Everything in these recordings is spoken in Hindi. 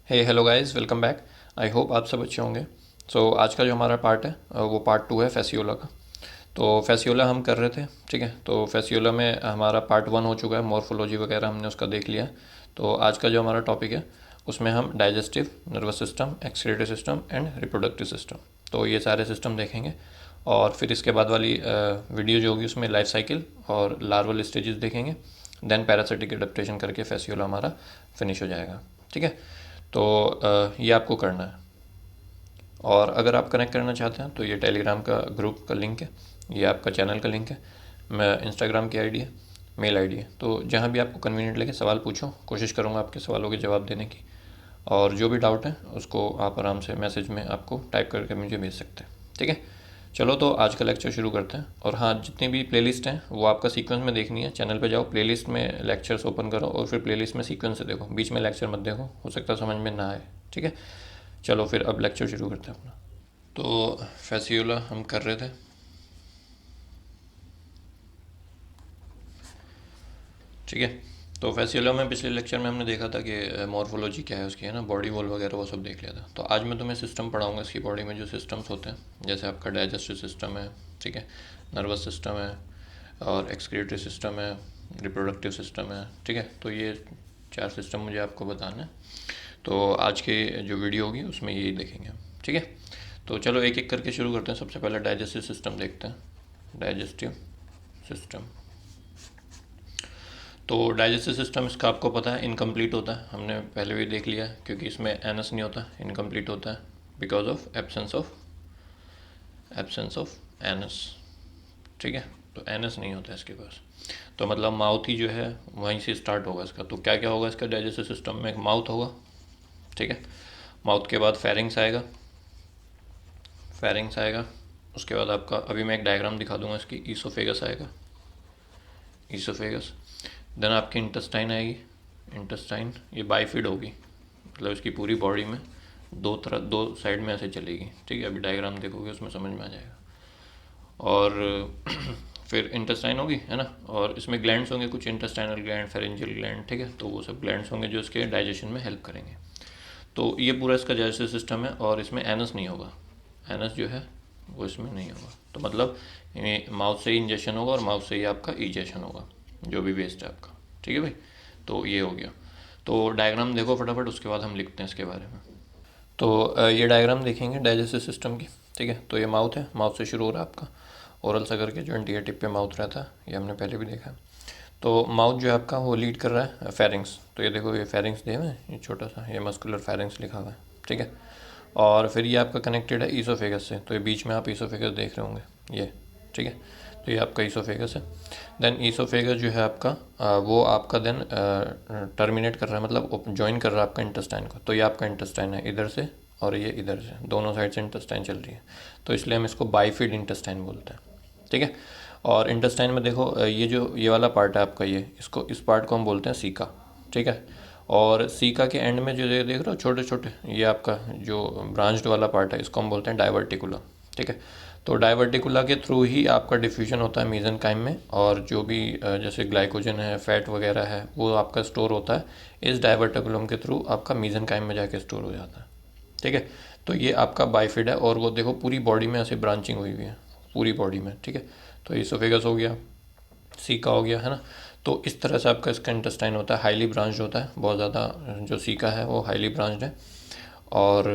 Hey hello guys, welcome back. I hope आप सब अच्छे होंगे। आज का जो हमारा पार्ट है वो पार्ट 2 है फेसियोला का। तो फेसियोला हम कर रहे थे, ठीक है। तो फेसियोला में हमारा पार्ट 1 हो चुका है, मॉर्फोलॉजी वगैरह हमने उसका देख लिया है। तो आज का जो हमारा टॉपिक है उसमें हम digestive, nervous system, excretory system and reproductive system, तो ये सारे सिस्टम देखेंगे। और फिर इसके बाद वाली वीडियो जो होगी उसमें लाइफ साइकिल और लार्वल स्टेजेस देखेंगे। देन पैरासिटिक एडेप्टेशन करके फेसियोला हमारा फिनिश हो जाएगा, ठीक है। तो ये आपको करना है। और अगर आप कनेक्ट करना चाहते हैं तो ये टेलीग्राम का ग्रुप का लिंक है, ये आपका चैनल का लिंक है, मैं इंस्टाग्राम की आईडी है, मेल आईडी है। तो जहाँ भी आपको कन्वीनियंट लगे सवाल पूछो, कोशिश करूँगा आपके सवालों के जवाब देने की। और जो भी डाउट है उसको आप आराम से मैसेज में आपको टाइप करके मुझे भेज सकते हैं, ठीक है। चलो तो आज का लेक्चर शुरू करते हैं। और हाँ, जितनी भी प्लेलिस्ट हैं वो आपका सीक्वेंस में देखनी है। चैनल पे जाओ, प्लेलिस्ट में लेक्चर्स ओपन करो और फिर प्लेलिस्ट में सीक्वेंस से देखो, बीच में लेक्चर मत देखो, हो सकता है समझ में ना आए, ठीक है। चलो फिर अब लेक्चर शुरू करते हैं अपना। तो फैसियोला हम कर रहे थे, ठीक है। तो फैसियोला में पिछले लेक्चर में हमने देखा था कि मॉर्फोलॉजी क्या है उसकी, है ना, बॉडी वॉल वगैरह वो सब देख लिया था। तो आज मैं तुम्हें सिस्टम पढ़ाऊंगा इसकी बॉडी में जो सिस्टम्स होते हैं, जैसे आपका डाइजेस्टिव सिस्टम है, ठीक है, नर्वस सिस्टम है और एक्सक्रीटरी सिस्टम है, रिप्रोडक्टिव सिस्टम है, ठीक है। तो ये चार सिस्टम मुझे आपको बताना है। तो आज की जो वीडियो होगी उसमें यही देखेंगे हम, ठीक है। तो चलो एक एक करके शुरू करते हैं। सबसे पहले डाइजेस्टिव सिस्टम देखते हैं। डाइजेस्टिव सिस्टम, तो डाइजेस्टिव सिस्टम इसका आपको पता है इनकम्प्लीट होता है, हमने पहले भी देख लिया है, क्योंकि इसमें एनस नहीं होता, इनकम्प्लीट होता है because of absence of anus, ठीक है। तो एनस नहीं होता है इसके पास, तो मतलब माउथ ही जो है वहीं से स्टार्ट होगा इसका। तो क्या क्या होगा इसका डाइजेस्टिव सिस्टम में? एक माउथ होगा, ठीक है। माउथ के बाद फेरिंग्स आएगा, फेरिंग्स आएगा। उसके बाद आपका, अभी मैं एक डायग्राम दिखा दूंगा इसकी, ईसोफेगस आएगा, ईसोफेगस। देन आपकी इंटेस्टाइन आएगी, इंटेस्टाइन ये बाइफिड होगी, मतलब इसकी पूरी बॉडी में दो तरह, दो साइड में ऐसे चलेगी, ठीक है। अभी डायग्राम देखोगे उसमें समझ में आ जाएगा। और फिर इंटेस्टाइन होगी, है ना। और इसमें ग्लैंड्स होंगे कुछ, इंटेस्टाइनल ग्लैंड, फेरेंजियल ग्लैंड, ठीक है। तो वो सब ग्लैंड्स होंगे जो इसके डाइजेशन में हेल्प करेंगे। तो ये पूरा इसका डाइजेस्टिव सिस्टम है। और इसमें एनस नहीं होगा, एनस जो है वो इसमें नहीं होगा। तो मतलब माउथ से ही इंजेक्शन होगा और माउथ से ही आपका इजेक्शन होगा, जो भी वेस्ट है आपका, ठीक है भाई। तो ये हो गया। तो डायग्राम देखो फटाफट, उसके बाद हम लिखते हैं इसके बारे में। तो ये डायग्राम देखेंगे डाइजेस्टिव सिस्टम की, ठीक है। तो ये माउथ है, माउथ से शुरू हो रहा है आपका, ओरल सा करके जो इंटीरियर टिप पे माउथ रहता है, ये हमने पहले भी देखा है। तो माउथ जो है आपका वो लीड कर रहा है फेरिंग्स। तो ये देखो, ये फेरिंग्स दे हुए हैं, ये छोटा सा, ये मस्कुलर फेरिंग्स लिखा हुआ है, ठीक है। और फिर ये आपका कनेक्टेड है ईसोफेगस से, तो ये बीच में आप ईसोफेगस देख रहे होंगे ये, ठीक है। तो ये आपका ईसोफेगस है। देन ईसोफेगस जो है आपका वो आपका देन टर्मिनेट कर रहा है, मतलब ज्वाइन कर रहा है आपका इंटेस्टाइन को। तो ये आपका इंटेस्टाइन है इधर से, और ये इधर से, दोनों साइड से इंटेस्टाइन चल रही है। तो इसलिए हम इसको बाइफिड इंटेस्टाइन बोलते हैं, ठीक है। और इंटेस्टाइन में देखो ये जो ये वाला पार्ट है आपका, ये इसको, इस पार्ट को हम बोलते हैं सीका, ठीक है। और सीका के एंड में जो देख रहे हो छोटे छोटे, ये आपका जो ब्रांच्ड वाला पार्ट है, इसको हम बोलते हैं डाइवर्टिकुला, ठीक है। तो डाइवर्टिकुला के थ्रू ही आपका डिफ्यूजन होता है मीजेनकाइम में, और जो भी जैसे ग्लाइकोजन है, फैट वगैरह है, वो आपका स्टोर होता है इस डाइवर्टिकुलम के थ्रू, आपका मीजेनकाइम में जाके स्टोर हो जाता है, ठीक है। तो ये आपका बाइफिड है, और वो देखो पूरी बॉडी में ऐसे ब्रांचिंग हुई हुई है, पूरी बॉडी में, ठीक है। तो इसोफेगस हो गया, सीका हो गया, है ना। तो इस तरह से आपका इसका इंटेस्टाइन होता है, हाईली ब्रांच्ड होता है बहुत ज़्यादा। जो सीका है वो हाईली ब्रांच्ड है। और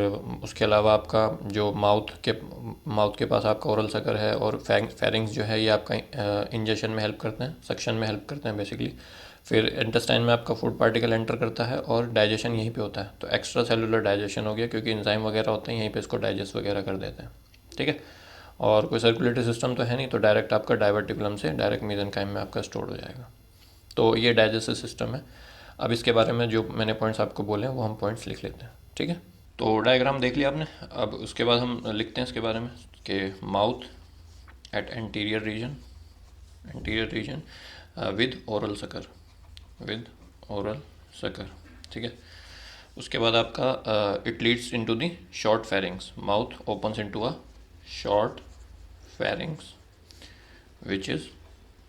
उसके अलावा आपका जो माउथ के पास आपका ओरल सकर है, और फेरिंग्स जो है ये आपका इंजेक्शन में हेल्प करते हैं, सक्शन में हेल्प करते हैं बेसिकली। फिर इंटेस्टाइन में आपका फूड पार्टिकल एंटर करता है और डाइजेशन यहीं पे होता है। तो एक्स्ट्रा सेलुलर डाइजेशन हो गया, क्योंकि एंजाइम वगैरह होते हैं यहीं पे, इसको डाइजेस्ट वगैरह कर देते हैं, ठीक है। और कोई सर्कुलेटरी सिस्टम तो है नहीं, तो डायरेक्ट आपका डाइवर्टिकुलम से डायरेक्ट मीजेनकाइम में आपका स्टोर हो जाएगा। तो ये डाइजेस्टिव सिस्टम है। अब इसके बारे में जो मैंने पॉइंट्स आपको बोले हैं वो हम पॉइंट्स लिख लेते हैं, ठीक है। तो डायग्राम देख लिया आपने। अब उसके बाद हम लिखते हैं इसके बारे में कि mouth at anterior region with oral sucker, with oral sucker, ठीक है। उसके बाद आपका it leads into the short pharynx, mouth opens into a short pharynx which is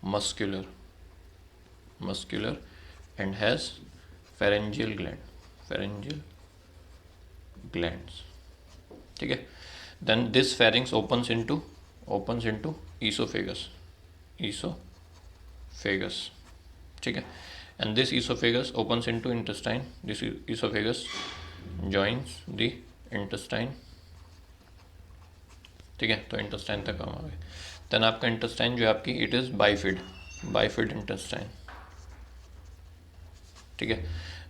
muscular, muscular and has pharyngeal gland, pharyngeal glands, ठीक है। Then this pharynx opens into oesophagus, oesophagus, ठीक है। And this oesophagus opens into intestine, this oesophagus joins the intestine, ठीक है। तो इंटेस्टाइन तक हम आ गए। देन आपका इंटेस्टाइन जो है आपकी, इट इज़ बाइफिड इंटेस्टाइन, ठीक है,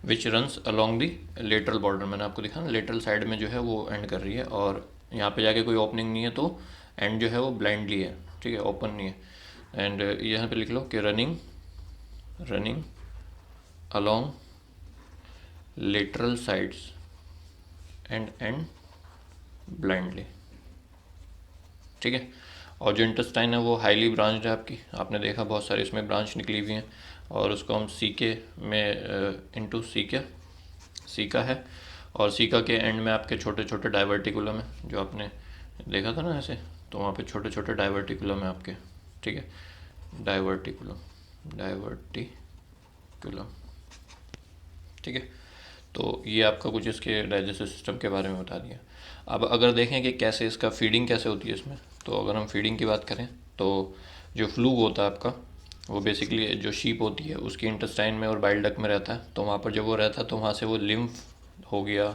विच runs along the lateral border. मैंने आपको दिखा ना, लेटरल साइड में जो है वो एंड कर रही है, और यहाँ पे जाके कोई ओपनिंग नहीं है, तो एंड जो है वो ब्लाइंडली है, ठीक है, ओपन नहीं है। एंड यहाँ पे लिख लो कि running along lateral sides and blindly, ठीक है। और जो इंटेस्टाइन है वो हाईली ब्रांच्ड है आपकी, आपने देखा बहुत सारे इसमें ब्रांच निकली हुई हैं, और उसको हम सीके में इनटू सीका है, और सीका के एंड में आपके छोटे छोटे डाइवर्टिकुलम है, जो आपने देखा था ना ऐसे, तो वहाँ पे छोटे छोटे डाइवर्टिकुलम है आपके, ठीक है, डाइवर्टिकुलम, ठीक है। तो ये आपका कुछ इसके डाइजेस्टिव सिस्टम के बारे में बता दिया। अब अगर देखें कि कैसे इसका फीडिंग कैसे होती है इसमें, तो अगर हम फीडिंग की बात करें तो जो फ्लूक होता है आपका, वो बेसिकली जो शीप होती है उसकी इंटेस्टाइन में और बाइल डक्ट में रहता है, तो वहाँ पर जब वो रहता है तो वहाँ से वो लिम्फ हो गया,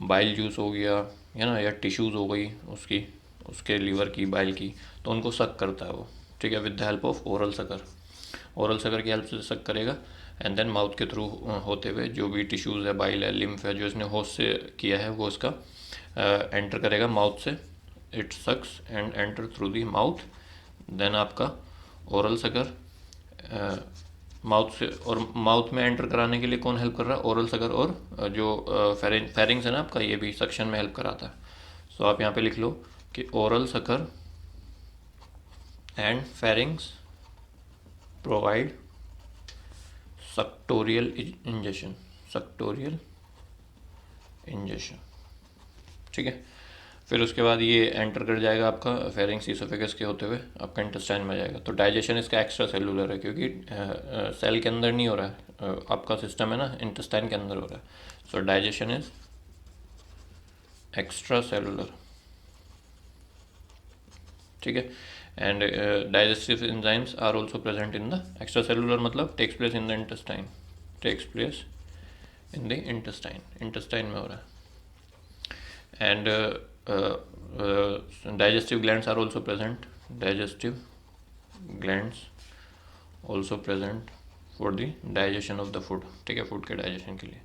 बाइल जूस हो गया, है ना, या टिश्यूज़ हो गई उसकी, उसके लीवर की, बाइल की, तो उनको सक करता है वो, ठीक है, with the help of oral sucker की हेल्प से सक करेगा। एंड देन माउथ के थ्रू होते हुए जो भी टिश्यूज़ है, बाइल है, लिम्फ है, जो इसने होस्ट से किया है वो इसका एंटर करेगा माउथ से, it sucks and enter through the mouth. Then आपका ओरल सकर माउथ से, और माउथ में एंटर कराने के लिए कौन हेल्प कर रहा है, ओरल सकर, और जो फेरिंग्स है ना आपका, ये भी सक्शन में हेल्प कराता है। सो आप यहाँ पे लिख लो कि oral sucker and pharynx provide सक्टोरियल ingestion, ठीक है। फिर उसके बाद ये एंटर कर जाएगा आपका फेरिंग्स ईसोफेगस के होते हुए आपका इंटेस्टाइन में जाएगा। तो डाइजेशन इसका एक्स्ट्रा सेलुलर है, क्योंकि सेल के अंदर नहीं हो रहा है, आपका सिस्टम है ना, इंटेस्टाइन के अंदर हो रहा है। So digestion is extracellular, ठीक है। And digestive enzymes are also present in the extracellular, मतलब takes place in the intestine, intestine में हो रहा है। And digestive glands are also present, for the digestion of the food, ठीक है, फूड के डाइजेशन के लिए।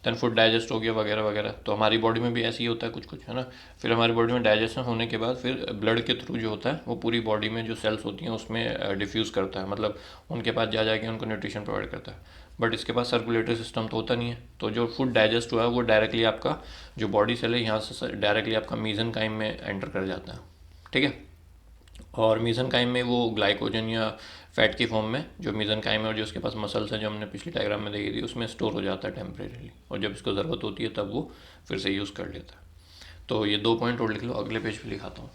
देन फूड डाइजेस्ट हो गया वगैरह वगैरह, तो हमारी बॉडी में भी ऐसे ही होता है कुछ कुछ, है ना। फिर हमारी बॉडी में डाइजेशन होने के बाद फिर ब्लड के थ्रू जो होता है वो पूरी बॉडी में जो सेल्स होती हैं उसमें डिफ्यूज़ करता है, मतलब उनके पास जा जाके उनको न्यूट्रिशन प्रोवाइड करता है। बट इसके पास सर्कुलेटरी सिस्टम तो होता नहीं है, तो जो फूड डाइजेस्ट हुआ है वो डायरेक्टली आपका जो बॉडी सेल है यहाँ से डायरेक्टली आपका मीज़ेनकाइम में एंटर कर जाता है, ठीक है। और मीज़ेनकाइम में वो ग्लाइकोजन या फैट की फॉर्म में जो मीज़ेनकाइम है, और जो उसके पास मसल्स हैं जो हमने पिछली डायग्राम में देखी थी, उसमें स्टोर हो जाता है टेम्परेरीली, और जब इसको ज़रूरत होती है तब वो फिर से यूज़ कर लेता है। तो ये 2 पॉइंट और लिख लो, अगले पेज पे लिखाता हूँ।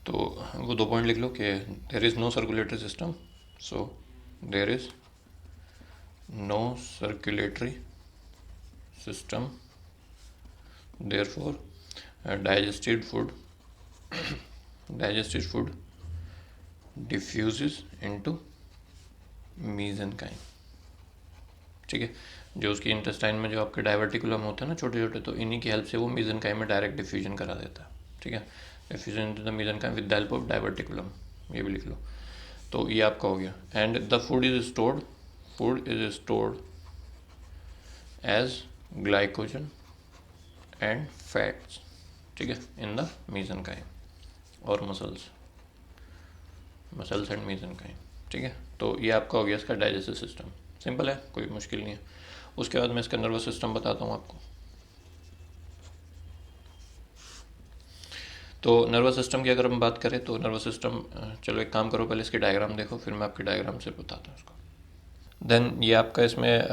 तो वो 2 पॉइंट लिख लो कि there is no circulatory system, so there is no circulatory system, therefore digested food diffuses into mesenchyme, ठीक है। जो उसकी इंटेस्टाइन में जो आपके डाइवर्टिकुलम होते हैं ना छोटे छोटे, तो इन्हीं की हेल्प से वो mesenchyme में डायरेक्ट डिफ्यूजन करा देता है, ठीक है, diffusion into the mesenchyme with the help of diverticulum, ये भी लिख लो। तो ये आपका हो गया। And the food is stored as glycogen and fats, ठीक है, इन द mesenchyme और मसल्स एंड mesenchyme, ठीक है। तो ये आपका हो गया इसका डाइजेस्टिव सिस्टम, सिंपल है, कोई मुश्किल नहीं है। उसके बाद मैं इसका नर्वस सिस्टम बताता हूँ आपको। तो नर्वस सिस्टम की अगर हम बात करें तो नर्वस सिस्टम, चलो एक काम करो, पहले इसकी डायग्राम देखो, फिर मैं आपकी डायग्राम से बताता हूँ उसको। देन ये आपका इसमें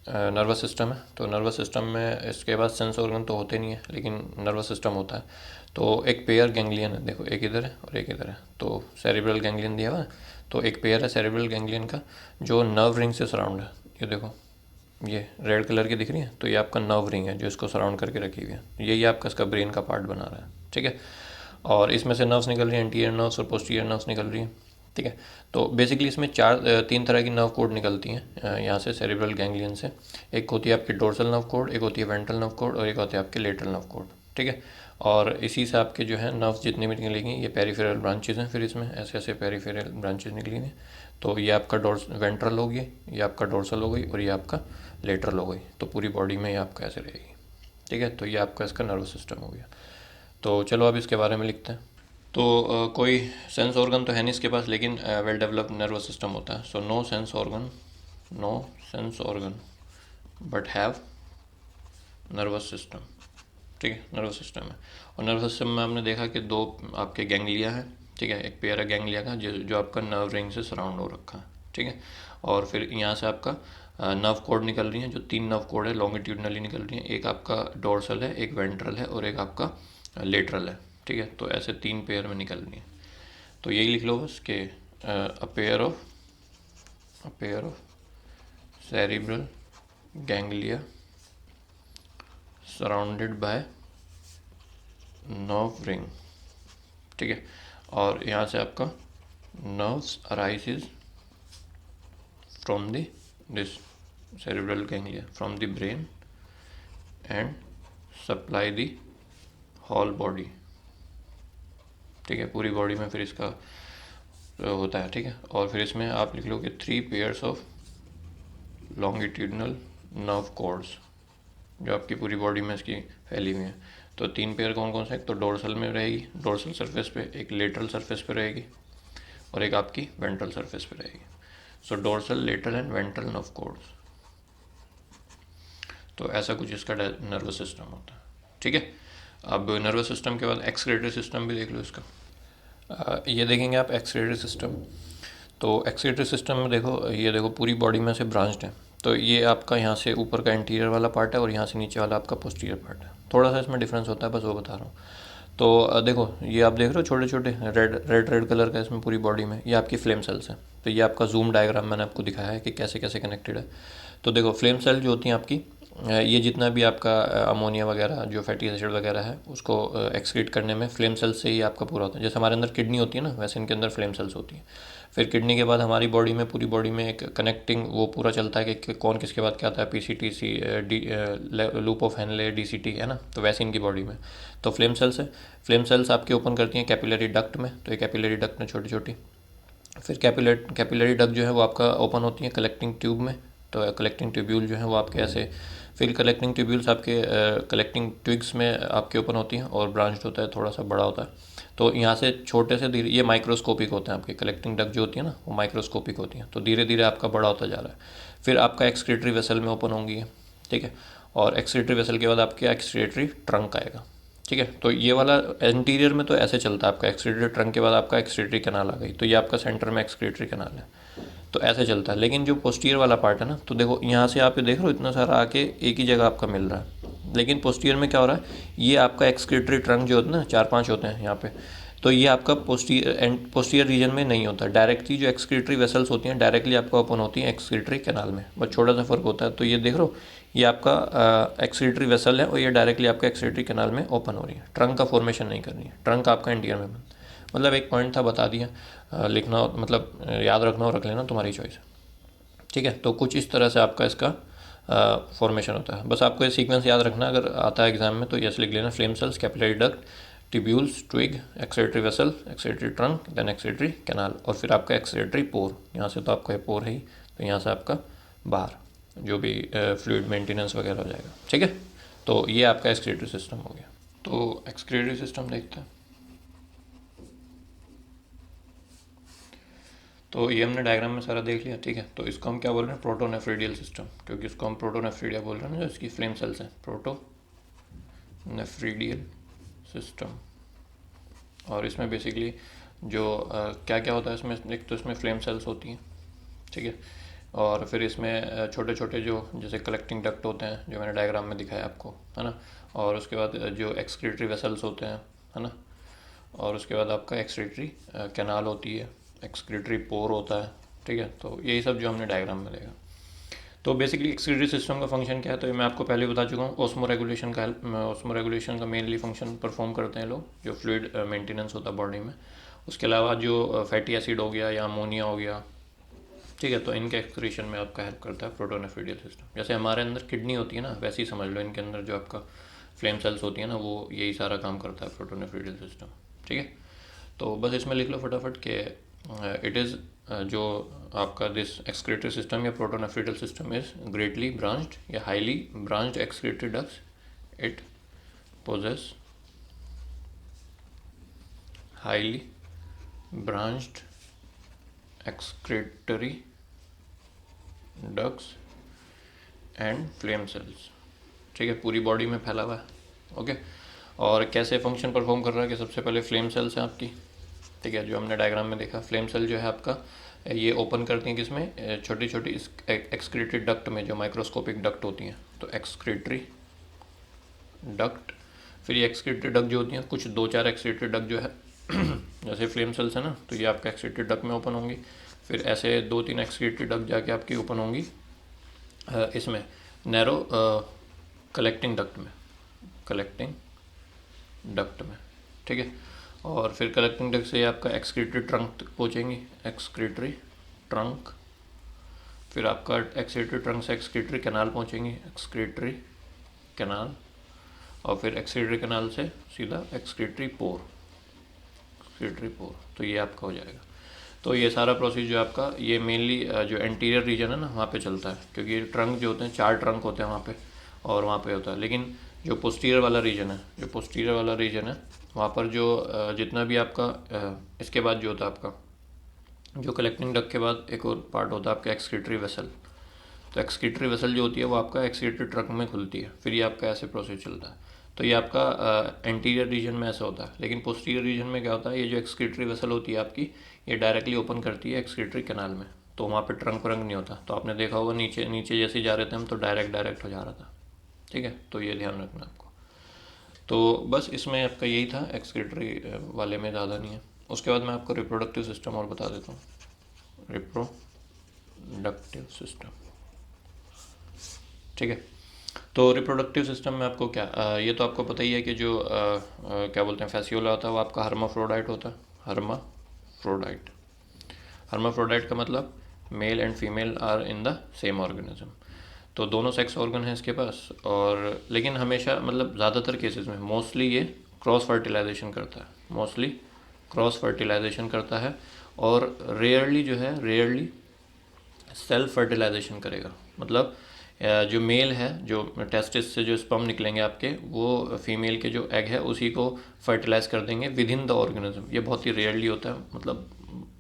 नर्वस सिस्टम है। तो नर्वस सिस्टम में इसके बाद सेंस ऑर्गन तो होते नहीं है, लेकिन नर्वस सिस्टम होता है। तो एक पेयर गैंग्लियन है, देखो एक इधर है और एक इधर है, तो सेरिब्रल गैंग्लियन दिया हुआ है। तो एक पेयर है सेरिब्रल गैंग्लियन का जो नर्व रिंग से सराउंड है, ये देखो ये रेड कलर की दिख रही है, तो ये आपका नर्व रिंग है जो इसको सराउंड करके रखी हुई है। यही आपका इसका ब्रेन का पार्ट बना रहा है, ठीक है। और इसमें से नर्व्स निकल रही हैं, एंटीरियर नर्व्स और पोस्टीरियर नर्व्स निकल रही हैं, ठीक है। तो बेसिकली इसमें तीन तरह की नर्व कोड निकलती हैं यहाँ से, सेरेब्रल गैंग्लियन से। एक होती है आपकी डोर्सल नर्व कोड, एक होती है वेंट्रल नर्व कोड, और एक होती है आपके लेटरल नर्व कोड, ठीक है। और इसी से आपके जो है नर्व्स जितनी भी निकलेंगी ये पेरिफेरल ब्रांचेज हैं, फिर इसमें ऐसे ऐसे पेरिफेरल ब्रांचेज निकलेंगे। तो ये आपका वेंट्रल हो गई, ये आपका डोर्सल हो गई, और ये आपका लेटरल हो गई। तो पूरी बॉडी में ये आपका ऐसे रहेगी, ठीक है। तो ये आपका इसका नर्वस सिस्टम हो गया। तो चलो अब इसके बारे में लिखते हैं। तो कोई सेंस ऑर्गन तो है नहीं इसके पास, लेकिन वेल डेवलप्ड नर्वस सिस्टम होता है। So no sense organ, no sense organ but have nervous system, ठीक है। नर्वस सिस्टम है, और नर्वस सिस्टम में हमने देखा कि दो आपके गैंग्लिया हैं, ठीक है। एक पेयर है गैंग्लिया का जो आपका नर्व रिंग से सराउंड हो रखा है, ठीक है। और फिर यहाँ से आपका नर्व कोड निकल रही हैं, जो तीन नर्व कोड है लॉन्गिट्यूडनली निकल रही हैं। एक आपका डोर्सल है, एक वेंट्रल है, और एक आपका लेटरल है, ठीक है। तो ऐसे तीन पेयर में निकल रही हैं। तो यही लिख लो बस कि a pair of cerebral ganglia surrounded by nerve ring, ठीक है। और यहाँ से आपका nerves arises from the this cerebral ganglia from the brain and supply the whole body, ठीक है। पूरी बॉडी में फिर इसका होता है, ठीक है। और फिर इसमें आप लिख लो कि 3 pairs of longitudinal nerve cords जो आपकी पूरी बॉडी में इसकी फैली हुई है। तो 3 पेयर कौन कौन से, एक तो डोर्सल में रहेगी, डोर्सल सरफेस पे, एक लेटरल सरफेस पे रहेगी, और एक आपकी वेंट्रल सरफेस पे रहेगी। So dorsal, lateral and ventral nerve cords. तो ऐसा कुछ इसका नर्वस सिस्टम होता है, ठीक है। अब नर्वस सिस्टम के बाद एक्सक्रीटरी सिस्टम भी देख लो इसका। ये देखेंगे आप एक्सक्रीटरी सिस्टम। तो एक्सक्रीटरी सिस्टम में देखो, ये देखो पूरी बॉडी में से ब्रांच्ड है। तो ये आपका यहाँ से ऊपर का इंटीरियर वाला पार्ट है, और यहाँ से नीचे वाला आपका पोस्टीरियर पार्ट है। थोड़ा सा इसमें डिफरेंस होता है, बस वो बता रहा हूँ। तो देखो ये आप देख रहे हो छोटे छोटे रेड कलर का इसमें पूरी बॉडी में, ये आपकी फ्लेम सेल्स हैं। तो ये आपका जूम डायग्राम मैंने आपको दिखाया है कि कैसे कैसे कनेक्टेड है। तो देखो फ्लेम सेल जो होती हैं आपकी, ये जितना भी आपका अमोनिया वगैरह जो फैटी एसिड वगैरह है उसको एक्सक्रीट करने में फ्लेम सेल्स से ही आपका पूरा होता है। जैसे हमारे अंदर किडनी होती है ना, वैसे इनके अंदर फ्लेम सेल्स होती हैं। फिर किडनी के बाद हमारी बॉडी में, पूरी बॉडी में एक कनेक्टिंग वो पूरा चलता है कि कौन किसके बाद क्या आता है, PCT D loop of Henle DCT, है ना। तो वैसे इनकी बॉडी में तो फ्लेम सेल्स है। फ्लेम सेल्स आपके ओपन करती हैं कैपिलरी डक्ट में, तो ये कैपिलरी डक्ट में छोटी छोटी। फिर कैपिलरी डक्ट जो है वो आपका ओपन होती है कलेक्टिंग ट्यूब में। तो कलेक्टिंग ट्यूब्यूल जो है वो आपके ऐसे, फिर कलेक्टिंग ट्यूब्यूल्स आपके कलेक्टिंग ट्विग्स में आपके ओपन होती हैं, और ब्रांच्ड होता है, थोड़ा सा बड़ा होता है। तो यहाँ से छोटे से धीरे, ये माइक्रोस्कोपिक होते हैं आपके कलेक्टिंग डक्ट जो होती है ना, वो माइक्रोस्कोपिक होती हैं। तो धीरे धीरे आपका बड़ा होता जा रहा है। फिर आपका एक्सक्रीटरी वेसल में ओपन होंगी, ठीक है। और एक्सक्रीटरी वेसल के बाद आपके एक्सक्रीटरी ट्रंक आएगा, ठीक है। तो ये वाला इंटीरियर में तो ऐसे चलता है आपका, एक्सक्रीटरी ट्रंक के बाद आपका एक्सक्रीटरी कैनाल आ गई। तो ये आपका सेंटर में एक्सक्रीटरी कैनाल है, तो ऐसे चलता है। लेकिन जो पोस्टीरियर वाला पार्ट है ना, तो देखो यहाँ से आप ये देख रहे हो इतना सारा आके एक ही जगह आपका मिल रहा है। लेकिन पोस्टीरियर में क्या हो रहा है, ये आपका एक्सक्रीटरी ट्रंक जो होता है ना, 4-5 होते हैं यहाँ पे, तो ये आपका पोस्टीरियर रीजन में नहीं होता। डायरेक्टली जो एक्सक्रीटरी वेसल्स होती हैं डायरेक्टली आपका ओपन होती हैं एक्सक्रीटरी कैनाल में, बस छोटा सा फर्क होता है। तो ये देख रहे हो, ये आपका एक्सक्रीटरी वेसल है, और ये डायरेक्टली आपका एक्सक्रीटरी कैनाल में ओपन हो रही है। ट्रंक का फॉर्मेशन नहीं कर रही है, ट्रंक आपका इंटीरियर में। मतलब एक पॉइंट था, बता दिया। लिखना मतलब याद रखना हो रख लेना, तुम्हारी चॉइस है, ठीक है। तो कुछ इस तरह से आपका इसका फॉर्मेशन होता है। बस आपको ये सीक्वेंस याद रखना, अगर आता है एग्जाम में तो यस लिख लेना, flame cells, capillary duct, tubules, twig, excretory vessel, excretory trunk, then excretory canal, और फिर आपका एक्सक्रीटरी पोर। यहाँ से तो आपका ये पोर है ही, तो यहाँ से आपका बाहर जो भी फ्लूइड मेंटेनेंस वगैरह हो जाएगा, ठीक है। तो ये आपका एक्सक्रीटरी सिस्टम हो गया। तो एक्सक्रीटरी सिस्टम देखते हैं। तो ये हमने डायग्राम में सारा देख लिया, ठीक है। तो इसको हम क्या बोल रहे हैं, प्रोटोनेफ्रीडियल सिस्टम, क्योंकि इसको हम प्रोटोनेफ्रीडिया बोल रहे हैं ना, जो इसकी फ्लेम सेल्स हैं, प्रोटोनेफ्रीडियल सिस्टम। और इसमें बेसिकली जो क्या क्या होता है इसमें, एक तो इसमें फ्लेम सेल्स होती हैं, ठीक है। और फिर इसमें छोटे छोटे जो जैसे कलेक्टिंग डक्ट होते हैं, जो मैंने डायग्राम में दिखाया आपको, है ना। और उसके बाद जो एक्सक्रीटरी वेसल्स होते हैं, है ना। और उसके बाद आपका एक्सक्रीटरी कैनाल होती है, एक्सक्रीटरी पोर होता है, ठीक है। तो यही सब जो हमने डायग्राम में देखा। तो बेसिकली एक्सक्रीटरी सिस्टम का फंक्शन क्या है, तो ये मैं आपको पहले बता चुका हूँ। ऑस्मो रेगुलेशन का मेनली फंक्शन परफॉर्म करते हैं लोग, जो फ्लूइड मेंटेनेंस होता है बॉडी में। उसके अलावा जो फैटी एसिड हो गया या अमोनिया हो गया, ठीक है, तो इनके एक्सक्रीशन में आपका हेल्प करता है प्रोटोनेफ्रिडियल सिस्टम। जैसे हमारे अंदर किडनी होती है ना, वैसे ही समझ लो इनके अंदर जो आपका फ्लेम सेल्स होती है ना, वो यही सारा काम करता है प्रोटोनेफ्रिडियल सिस्टम, ठीक है। तो बस इसमें लिख लो फटाफट के इट इज़ जो आपका दिस एक्सक्रीटरी सिस्टम या protonephridial system is greatly branched या highly branched excretory ducts. It poses highly branched excretory ducts and flame cells, ठीक है, पूरी बॉडी में फैला हुआ है। ओके, और कैसे फंक्शन परफॉर्म कर रहा है कि सबसे पहले फ्लेम सेल्स हैं आपकी, ठीक है, जो हमने डायग्राम में देखा। फ्लेम सेल जो है आपका ये ओपन करती हैं किसमें, छोटी छोटी एक्सक्रीटरी डक्ट में, जो माइक्रोस्कोपिक डक्ट होती हैं। तो एक्सक्रीटरी डक्ट, फिर ये एक्सक्रीटरी डक्ट जो होती हैं, कुछ 2-4 एक्सक्रीटरी डक्ट जो है जैसे फ्लेम सेल्स है ना, तो ये आपका एक्सक्रीटरी डक्ट में ओपन होंगी। फिर ऐसे 2-3 एक्सक्रीटरी डक्ट जाके आपकी ओपन होंगी इसमें नैरो कलेक्टिंग डक्ट में, कलेक्टिंग डक्ट में, ठीक है। और फिर कलेक्टिंग डक्ट से आपका एक्सक्रीटरी ट्रंक तक पहुँचेंगी, एक्सक्रीटरी ट्रंक। फिर आपका एक्सक्रीटरी ट्रंक से एक्सक्रीटरी कैनाल पहुँचेंगी, एक्सक्रीटरी कैनाल। और फिर एक्सक्रीटरी कैनाल से सीधा एक्सक्रीटरी पोर, एक्सक्रीटरी पोर। तो ये आपका हो जाएगा। तो ये सारा प्रोसेस जो आपका, ये मेनली जो एंटीरियर रीजन है ना, वहाँ पे चलता है, क्योंकि ये ट्रंक जो होते हैं 4 ट्रंक होते हैं वहाँ पे, और वहाँ पे होता है। लेकिन जो पोस्टीरियर वाला रीजन है, जो पोस्टीरियर वाला रीजन है, वहाँ पर जो जितना भी आपका इसके बाद जो होता है आपका, जो कलेक्टिंग डक्ट के बाद एक और पार्ट होता है आपका एक्सक्रीटरी वेसल। तो एक्सक्रीटरी वेसल जो होती है वो आपका एक्सक्रीटरी ट्रंक में खुलती है, फिर ये आपका ऐसे प्रोसेस चलता है। तो ये आपका एंटीरियर रीजन में ऐसा होता है। लेकिन पोस्टीरियर रीजन में क्या होता है, ये जो एक्सक्रीटरी वेसल होती है आपकी, ये डायरेक्टली ओपन करती है एक्सक्रीटरी कैनाल में, तो वहाँ पे ट्रंक व्रंक नहीं होता। तो आपने देखा होगा नीचे नीचे जैसे जा रहे थे हम, तो डायरेक्ट हो जा रहा था, ठीक है। तो ये ध्यान रखना आपको। तो बस इसमें आपका यही था, एक्सक्रीटरी वाले में ज़्यादा नहीं है। उसके बाद मैं आपको रिप्रोडक्टिव सिस्टम और बता देता हूँ, रिप्रोडक्टिव सिस्टम, ठीक है। तो रिप्रोडक्टिव सिस्टम में आपको क्या ये तो आपको पता ही है कि जो क्या बोलते हैं फैसियोला होता है वो आपका हर्माफ्रोडाइट होता है, हर्माफ्रोडाइट। हर्माफ्रोडाइट का मतलब male and female are in the same organism. तो दोनों सेक्स ऑर्गन हैं इसके पास, और लेकिन हमेशा मतलब ज़्यादातर केसेस में मोस्टली ये क्रॉस फर्टिलाइजेशन करता है, मोस्टली क्रॉस फर्टिलाइजेशन करता है। और रेयरली जो है, रेयरली सेल्फ फर्टिलाइजेशन करेगा। मतलब जो मेल है, जो टेस्टिस से जो स्पर्म निकलेंगे आपके, वो फीमेल के जो एग है उसी को फर्टिलाइज कर देंगे विद इन द ऑर्गेनिज्म। ये बहुत ही रेयरली होता है, मतलब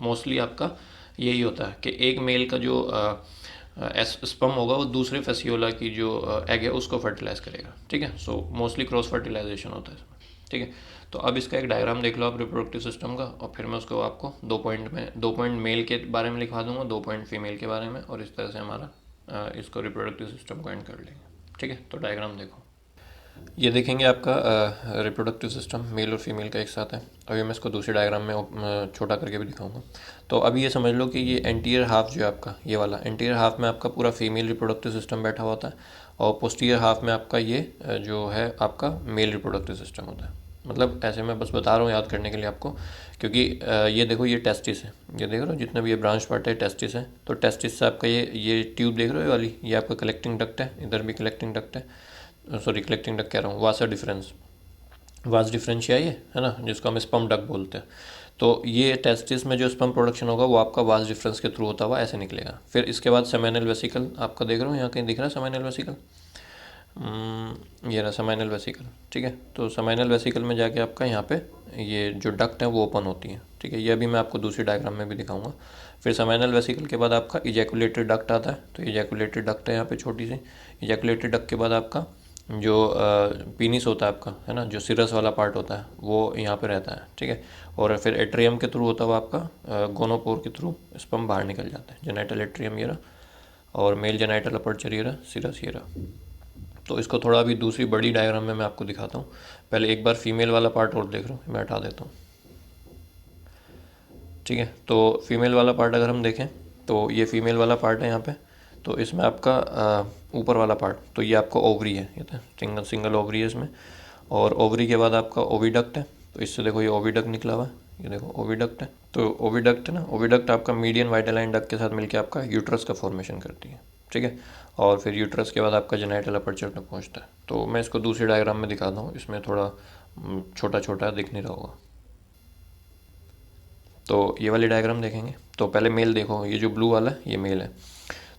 मोस्टली आपका यही होता है कि एक मेल का जो स्पर्म होगा वो दूसरे फेसियोला की जो एग है उसको फर्टिलाइज करेगा, ठीक है। सो मोस्टली क्रॉस फर्टिलाइजेशन होता है इसमें, ठीक है। तो अब इसका एक डायग्राम देख लो आप रिप्रोडक्टिव सिस्टम का, और फिर मैं उसको आपको 2 पॉइंट मेल के बारे में लिखवा दूंगा, 2 पॉइंट फीमेल के बारे में, और इस तरह से हमारा इसको रिप्रोडक्टिव सिस्टम को एंड कर लेंगे, ठीक है। तो डायग्राम देखो, ये देखेंगे आपका रिप्रोडक्टिव सिस्टम मेल और फीमेल का एक साथ है। अभी मैं इसको दूसरे डायग्राम में छोटा करके भी दिखाऊंगा। तो अभी ये समझ लो कि ये एंटीरियर हाफ जो है आपका, ये वाला एंटीरियर हाफ में आपका पूरा फीमेल रिप्रोडक्टिव सिस्टम बैठा होता है, और पोस्टीरियर हाफ में आपका ये जो है आपका मेल रिप्रोडक्टिव सिस्टम होता है। मतलब ऐसे मैं बस बता रहा हूँ याद करने के लिए आपको, क्योंकि ये देखो ये टेस्टिस है, ये देख रहे हो जितना भी ये ब्रांच पार्ट है टेस्टिस है। तो टेस्टिस से आपका ये ट्यूब देख रहे हो, ये वाली, ये आपका कलेक्टिंग डक्ट है, इधर भी कलेक्टिंग डक्ट है, सॉरी कलेक्टिंग डक्ट कह रहा हूँ, वासा डिफरेंस, वास डिफरेंशिया ये है ना, जिसको हम स्पर्म डक्ट बोलते हैं। तो ये टेस्टिस में जो स्पर्म प्रोडक्शन होगा वो आपका वास डिफरेंस के थ्रू होता हुआ ऐसे निकलेगा। फिर इसके बाद सेमेनल वेसिकल आपका देख रहे हो, यहाँ कहीं दिख रहा है सेमेनल वेसिकल, ये रहा सेमाइनल वेसिकल, ठीक है। तो सेमाइनल वेसिकल में जाके आपका यहाँ पे ये जो डक्ट है वो ओपन होती है, ठीक है। ये अभी मैं आपको दूसरी डायग्राम में भी दिखाऊंगा। फिर सेमाइनल वेसिकल के बाद आपका इजैकुलेटरी डक्ट आता है, तो इजैकुलेटरी डक्ट है यहाँ पे छोटी सी। इजैकुलेटरी डक्ट के बाद आपका जो पीनिस होता है आपका, है ना, जो सिरस वाला पार्ट होता है वो यहाँ पे रहता है, ठीक है। और फिर एट्रियम के थ्रू होता हुआ आपका गोनोपोर के थ्रू स्पर्म बाहर निकल जाता है। जेनाइटल एट्रियम ये रहा, और मेल जेनाइटल अपर्चर ये रहा, सिरस ये रहा। तो इसको थोड़ा अभी दूसरी बड़ी डायग्राम में मैं आपको दिखाता हूँ। पहले एक बार फीमेल वाला पार्ट और देख रहा हूँ, मैं हटा देता हूँ, ठीक है। तो फीमेल वाला पार्ट अगर हम देखें तो ये फीमेल वाला पार्ट है यहाँ पे। तो इसमें आपका ऊपर वाला पार्ट तो ये आपका ओवरी है, ये तो सिंगल सिंगल ओवरी है इसमें। और ओवरी के बाद आपका ओविडक्ट है, तो इससे देखो ये ओविडक्ट निकला हुआ है, ये देखो ओविडक्ट है। तो ओविडक्ट है ना, ओविडक्ट आपका मीडियन वाइटालाइन डक्ट के साथ मिलकर आपका यूट्रस का फॉर्मेशन करती है, ठीक है। और फिर यूट्रस के बाद आपका जेनाइटल अपर्चर तक पहुंचता है। तो मैं इसको दूसरी डायग्राम में दिखाता हूँ, इसमें थोड़ा छोटा छोटा दिख नहीं रहा होगा। तो ये वाली डायग्राम देखेंगे तो पहले मेल देखो, ये जो ब्लू वाला है ये मेल है।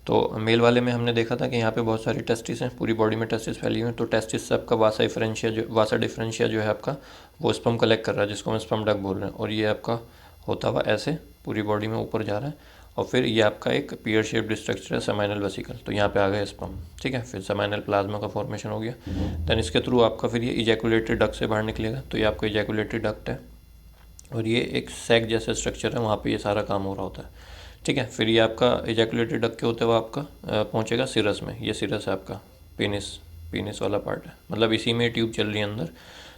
तो मेल वाले में हमने देखा था कि यहाँ पे बहुत सारी टेस्टिस हैं, पूरी बॉडी में टेस्टिस फैली हुई हैं। तो टेस्टिस से आपका वासा डिफरेंशिया जो है आपका वो स्पर्म कलेक्ट कर रहा है, जिसको हम स्पर्म डक बोल रहे हैं। और ये आपका होता हुआ ऐसे पूरी बॉडी में ऊपर जा रहा है। और फिर ये आपका एक पियर शेप्ड स्ट्रक्चर है सेमाइनल वेसिकल, तो यहाँ पे आ गया स्पर्म, ठीक है। फिर सेमाइनल प्लाज्मा का फॉर्मेशन हो गया। देन इसके थ्रू आपका फिर ये इजैकुलेटरी डक्ट से बाहर निकलेगा, तो ये आपका इजैकुलेटरी डक्ट है। और ये एक सैक जैसा स्ट्रक्चर है, वहाँ पे ये सारा काम हो रहा होता है, ठीक है। फिर ये आपका इजैकुलेटरी डक्ट के होते हुए आपका पहुँचेगा सिरस में। ये सिरस है आपका, पेनिस, पेनिस वाला पार्ट है, मतलब इसी में ट्यूब चल रही है अंदर।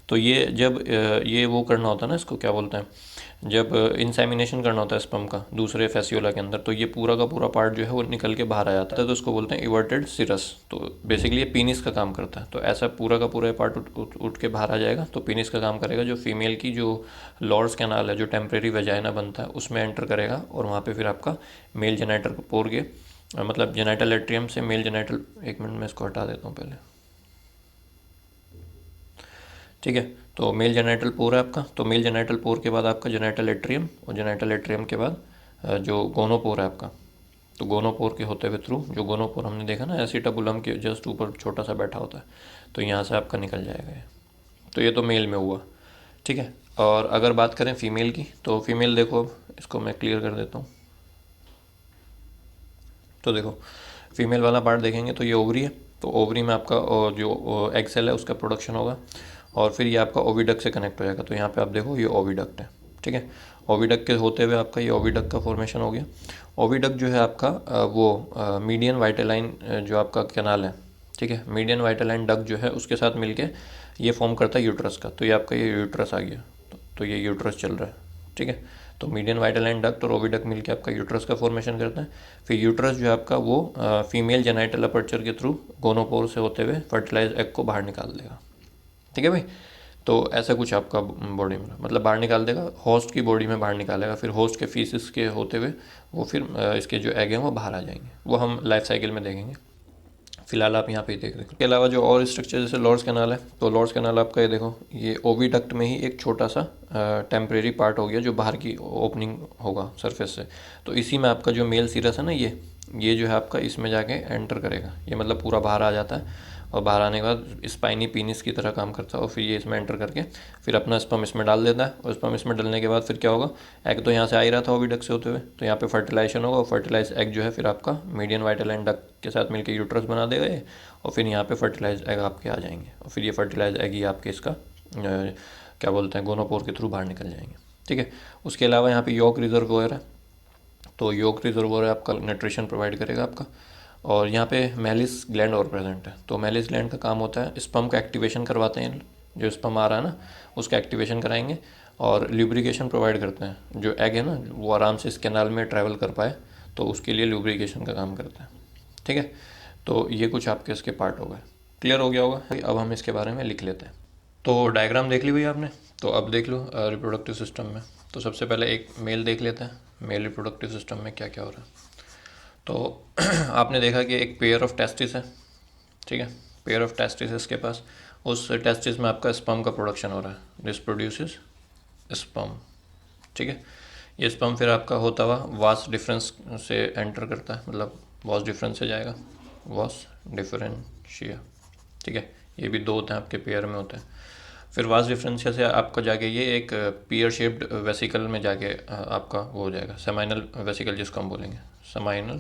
तो ये जब ये वो करना होता है ना, इसको क्या बोलते हैं, जब इंसेमिनेशन करना होता है स्पर्म का दूसरे फेसियोला के अंदर, तो ये पूरा का पूरा पार्ट जो है वो निकल के बाहर आ जाता है, तो उसको बोलते हैं इवर्टेड सिरस। तो बेसिकली ये पीनिस का काम करता है। तो ऐसा पूरा का पूरा पार्ट उठ के बाहर आ जाएगा, तो पीनिस का काम करेगा। जो फीमेल की जो लॉर्ड्स कैनाल है, जो टेम्परेरी वेजाइना बनता है, उसमें एंटर करेगा। और वहाँ पर फिर आपका मेल जेनाइटल पोर के मतलब जेनाइटल एट्रियम से मेल जेनाइटल, एक मिनट में इसको हटा देता हूँ पहले, ठीक है। तो मेल जेनाइटल पोर है आपका। तो मेल जेनाइटल पोर के बाद आपका जेनाइटल एट्रियम, और जेनाइटल एट्रियम के बाद जो गोनोपोर है आपका। तो गोनोपोर के होते हुए थ्रू, जो गोनोपोर हमने देखा ना एसिटाबुलम के जस्ट ऊपर छोटा सा बैठा होता है, तो यहाँ से आपका निकल जाएगा ये। तो ये तो मेल में हुआ, ठीक है। और अगर बात करें फीमेल की, तो फीमेल देखो, अब इसको मैं क्लियर कर देता हूँ। तो देखो फीमेल वाला पार्ट देखेंगे तो ये ओवरी है। तो ओवरी में आपका जो एग सेल है उसका प्रोडक्शन होगा, और फिर ये आपका ओविडक्ट से कनेक्ट हो जाएगा। तो यहाँ पे आप देखो ये ओविडक्ट है, ठीक है। ओविडक्ट के होते हुए आपका ये ओविडक्ट का फॉर्मेशन हो गया। ओविडक्ट जो है आपका वो मीडियन वाइटालाइन जो आपका कैनाल है, ठीक है, मीडियन वाइटालाइन डक्ट जो है उसके साथ मिलके ये फॉर्म करता है यूट्रस का। तो ये आपका ये यूट्रस आ गया, तो ये यूट्रस चल रहा है, ठीक है। तो मीडियन वाइटालाइन डक्ट और ओविडक्ट मिलके आपका यूट्रस का फॉर्मेशन करता है। फिर यूट्रस जो है आपका वो फीमेल जेनाइटल अपर्चर के थ्रू गोनोपोर से होते हुए फर्टिलाइज एग को बाहर निकाल देगा, ठीक है भाई। तो ऐसा कुछ आपका बॉडी में मतलब बाहर निकाल देगा, होस्ट की बॉडी में बाहर निकालेगा। फिर होस्ट के फीसिस के होते हुए वो फिर इसके जो एग हैं वो बाहर आ जाएंगे, वो हम लाइफ साइकिल में देखेंगे। फिलहाल आप यहाँ पे ही देख रहे हैं। इसके अलावा जो और स्ट्रक्चर जैसे लॉर्ड्स कैनाल है, तो लॉर्ड्स कैनाल आपका ये देखो, ये ओविडक्ट में ही एक छोटा सा टेम्परेरी पार्ट हो गया जो बाहर की ओपनिंग होगा सरफेस से। तो इसी में आपका जो मेल सीरस है ना, ये जो है आपका इसमें जाके एंटर करेगा, ये मतलब पूरा बाहर आ जाता है। और बाहर आने के बाद स्पाइनी पीनिस की तरह काम करता है, और फिर ये इसमें एंटर करके फिर अपना स्पर्म इसमें डाल देता है। और स्पर्म इसमें डालने के बाद फिर क्या होगा, एग तो यहाँ से आ ही रहा था ओविडक्ट से होते हुए, तो यहाँ पे फर्टिलाइजेशन होगा। और फर्टिलाइज एग जो है फिर आपका मीडियन वाइटालाइन डक्ट के साथ मिलकर यूट्रस बना देगा ये, और फिर यहाँ पे फर्टिलाइज एग आपके आ जाएंगे। और फिर ये फर्टिलाइज एग ही आपके इसका क्या बोलते हैं गोनोपोर के थ्रू बाहर निकल जाएंगे, ठीक है। उसके अलावा यहाँ पे यॉक रिजर्वोयर है। तो यॉक रिजर्वोयर आपका न्यूट्रिशन प्रोवाइड करेगा आपका। और यहाँ पे मेलिस ग्लैंड और प्रेजेंट है। तो मेलिस ग्लैंड का काम होता है स्पर्म का एक्टिवेशन करवाते हैं, जो स्पर्म आ रहा है ना उसका एक्टिवेशन कराएंगे। और ल्यूब्रिकेशन प्रोवाइड करते हैं, जो एग है ना वो आराम से इस कैनाल में ट्रैवल कर पाए, तो उसके लिए ल्यूब्रिकेशन का काम करता है, ठीक है। तो ये कुछ आपके इसके पार्ट हो गए, क्लियर हो गया होगा। अब हम इसके बारे में लिख लेते हैं। तो डायग्राम देख ली भाई आपने, तो अब देख लो रिप्रोडक्टिव सिस्टम में। तो सबसे पहले एक मेल देख लेते हैं, मेल रिप्रोडक्टिव सिस्टम में क्या क्या हो रहा है। तो आपने देखा कि एक पेयर ऑफ टेस्टिस है, ठीक है, पेयर ऑफ टेस्टिस इसके पास। उस टेस्टिस में आपका स्पर्म का प्रोडक्शन हो रहा है, दिस प्रोड्यूसेस स्पर्म, ठीक है। ये स्पर्म फिर आपका होता हुआ वास डिफरेंस से एंटर करता है, मतलब वास डिफरेंस से जाएगा, वास डिफरेंशिया, ठीक है। ये भी दो होते हैं आपके पेयर में होते हैं। फिर वास डिफरेंशिया से आपका जाके ये एक पियर शेप्ड वेसिकल में जाके आपका वो हो जाएगा, सेमाइनल वेसिकल जिसको हम बोलेंगे, सेमाइनल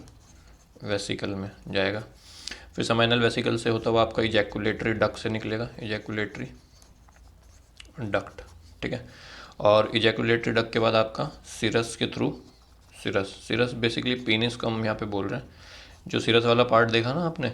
वेसिकल में जाएगा। फिर सेमाइनल वेसिकल से होता हुआ आपका इजैकुलेटरी डक्ट से निकलेगा, इजैकुलेटरी डक्ट, ठीक है। और इजैकुलेटरी डक्ट के बाद आपका सिरस के थ्रू, सिरस बेसिकली पीनिस को हम यहाँ पे बोल रहे हैं। जो सिरस वाला पार्ट देखा ना आपने,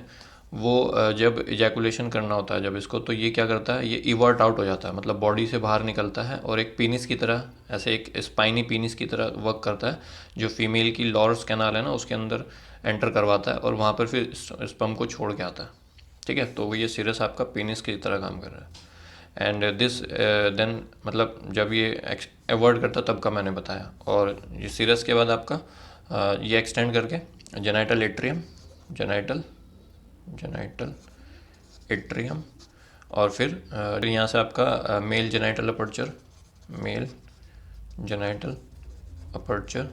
वो जब इजैकुलेशन करना होता है जब इसको, तो ये क्या करता है, ये इवर्ट आउट हो जाता है, मतलब बॉडी से बाहर निकलता है और एक पीनिस की तरह, ऐसे एक स्पाइनी पीनिस की तरह वर्क करता है, जो फीमेल की लॉर्स कैनाल है ना उसके अंदर एंटर करवाता है और वहाँ पर फिर स्पर्म को छोड़ के आता है। ठीक है, तो ये सिरस आपका पीनिस की तरह काम कर रहा है। एंड दिस देन मतलब जब ये एवर्ट करता तब का मैंने बताया। और ये सिरस के बाद आपका ये एक्सटेंड करके genital atrium, genital genital atrium, और फिर यहाँ से आपका mail genital aperture, mail genital aperture.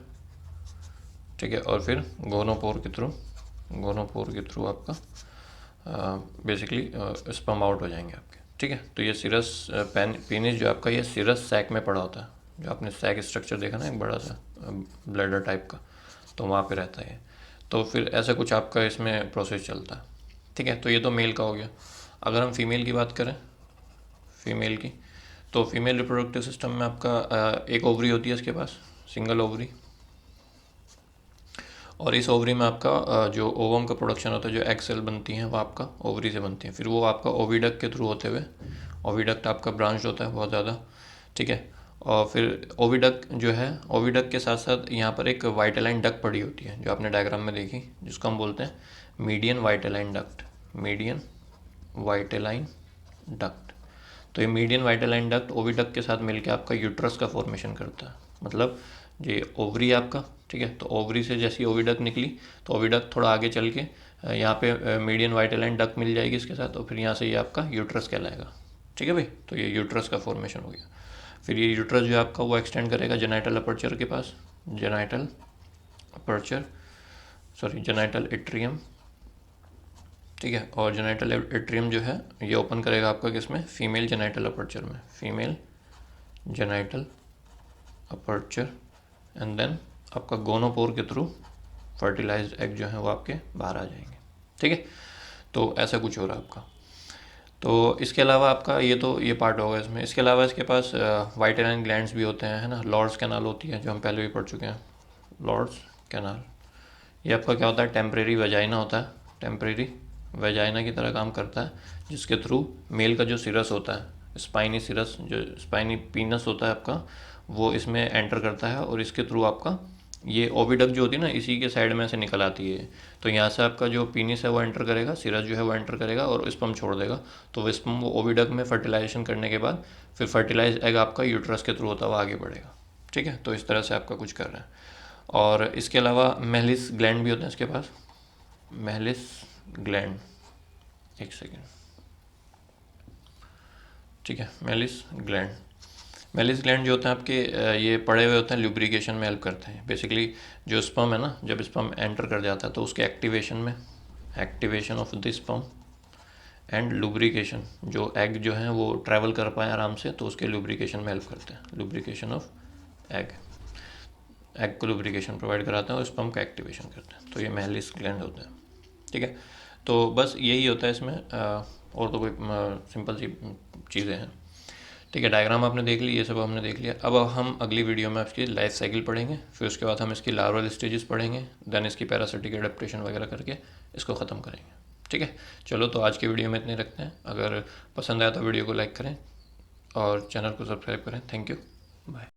ठीक है, और फिर गोनोपोर के थ्रू, गोनोपोर के थ्रू आपका बेसिकली स्पर्म आउट हो जाएंगे आपके। ठीक है, तो ये सिरस पेनिस जो आपका, ये सिरस सैक में पड़ा होता है, जो आपने सैक स्ट्रक्चर देखा ना एक बड़ा सा ब्लैडर टाइप का, तो वहाँ पे रहता है। तो फिर ऐसा कुछ आपका इसमें प्रोसेस चलता है। ठीक है, तो ये तो मेल का हो गया। अगर हम फीमेल की बात करें, फीमेल की, तो फीमेल रिप्रोडक्टिव सिस्टम में आपका एक ओवरी होती है इसके पास, सिंगल ओवरी, और इस ओवरी में आपका जो ओवम का प्रोडक्शन होता है, जो एग सेल बनती हैं वो आपका ओवरी से बनती हैं, फिर वो आपका ओविडक्ट के थ्रू होते हुए, ओविडक्ट आपका ब्रांच होता है बहुत ज़्यादा। ठीक है, और फिर ओविडक्ट जो है, ओविडक्ट के साथ साथ यहाँ पर एक वाइटेलाइन डक्ट पड़ी होती है, जो आपने डायग्राम में देखी, जिसको हम बोलते हैं median vitelline duct, median vitelline duct. तो ये मीडियन वाइटेलाइन डक्ट ओविडक्ट के साथ मिलकर आपका यूट्रस का फॉर्मेशन करता है। मतलब ये ओवरी आपका, ठीक है, तो ओवरी से जैसी ओविडक्ट निकली, तो ओविडक्ट थोड़ा आगे चल के यहाँ पे मीडियन वाइटेलाइन डक्ट मिल जाएगी इसके साथ, और फिर यहाँ से ये आपका यूट्रस कहलाएगा। ठीक है भाई, तो ये यूट्रस का फॉर्मेशन हो गया। फिर ये यूट्रस जो आपका वो एक्सटेंड करेगा जेनाइटल अपर्चर के पास, genital aperture, sorry genital atrium. ठीक है, और जेनाइटल एट्रियम जो है ये ओपन करेगा आपका किसमें, फीमेल जेनाइटल अपर्चर में, female genital aperture, and then आपका गोनोपोर के थ्रू फर्टिलाइज्ड एग जो है वो आपके बाहर आ जाएंगे। ठीक है, तो ऐसा कुछ हो रहा है आपका। तो इसके अलावा आपका ये तो ये पार्ट होगा इसमें। इसके अलावा इसके पास वाइटेलाइन ग्लैंड्स भी होते हैं, है ना, लॉर्ड्स कैनाल होती है, जो हम पहले भी पढ़ चुके हैं, लॉर्ड्स कैनाल। ये आपका क्या होता है, टेम्परेरी वेजाइना होता है, टेम्परेरी वेजाइना की तरह काम करता है, जिसके थ्रू मेल का जो सिरस होता है, स्पाइनी सिरस, जो स्पाइनी पीनस होता है आपका, वो इसमें एंटर करता है, और इसके थ्रू आपका ये ओविडक्ट जो होती है ना, इसी के साइड में से निकल आती है। तो यहाँ से आपका जो पीनिस है वो एंटर करेगा, सिरस जो है वो एंटर करेगा और स्पर्म छोड़ देगा। तो वो स्पर्म वो ओविडक्ट में फर्टिलाइजेशन करने के बाद फिर फर्टिलाइज एग आपका यूट्रस के थ्रू होता हुआ आगे बढ़ेगा। ठीक है, तो इस तरह से आपका कुछ कर रहा है। और इसके अलावा मेलिस ग्लैंड भी होते हैं इसके पास, मेलिस ग्लैंड, एक सेकेंड। ठीक है, मेलिस ग्लैंड, मेलिस ग्लैंड जो होते हैं आपके ये पड़े हुए होते हैं, ल्यूब्रिकेशन में हेल्प करते हैं। बेसिकली जो स्पर्म है ना, जब स्पर्म एंटर कर जाता है तो उसके एक्टिवेशन में, activation of the sperm and lubrication, जो एग जो है वो ट्रैवल कर पाए आराम से, तो उसके लुब्रिकेशन में हेल्प करते हैं, लुब्रिकेशन ऑफ एग, एग को लुब्रिकेशन प्रोवाइड कराते हैं और स्पर्म का एक्टिवेशन करते हैं। तो ये मेलिस ग्लैंड होते हैं। ठीक है, तो बस यही होता है इसमें, और तो कोई सिंपल सी चीज़ें हैं। ठीक है, डायग्राम आपने देख ली, ये सब हमने देख लिया। अब हम अगली वीडियो में इसकी लाइफ साइकिल पढ़ेंगे, फिर उसके बाद हम इसकी लार्वल स्टेजेस पढ़ेंगे, देन इसकी पैरासिटिक एडेप्टेशन वगैरह करके इसको ख़त्म करेंगे। ठीक है, चलो तो आज की वीडियो में इतने रखते हैं। अगर पसंद आया तो वीडियो को लाइक करें और चैनल को सब्सक्राइब करें। Thank you, bye.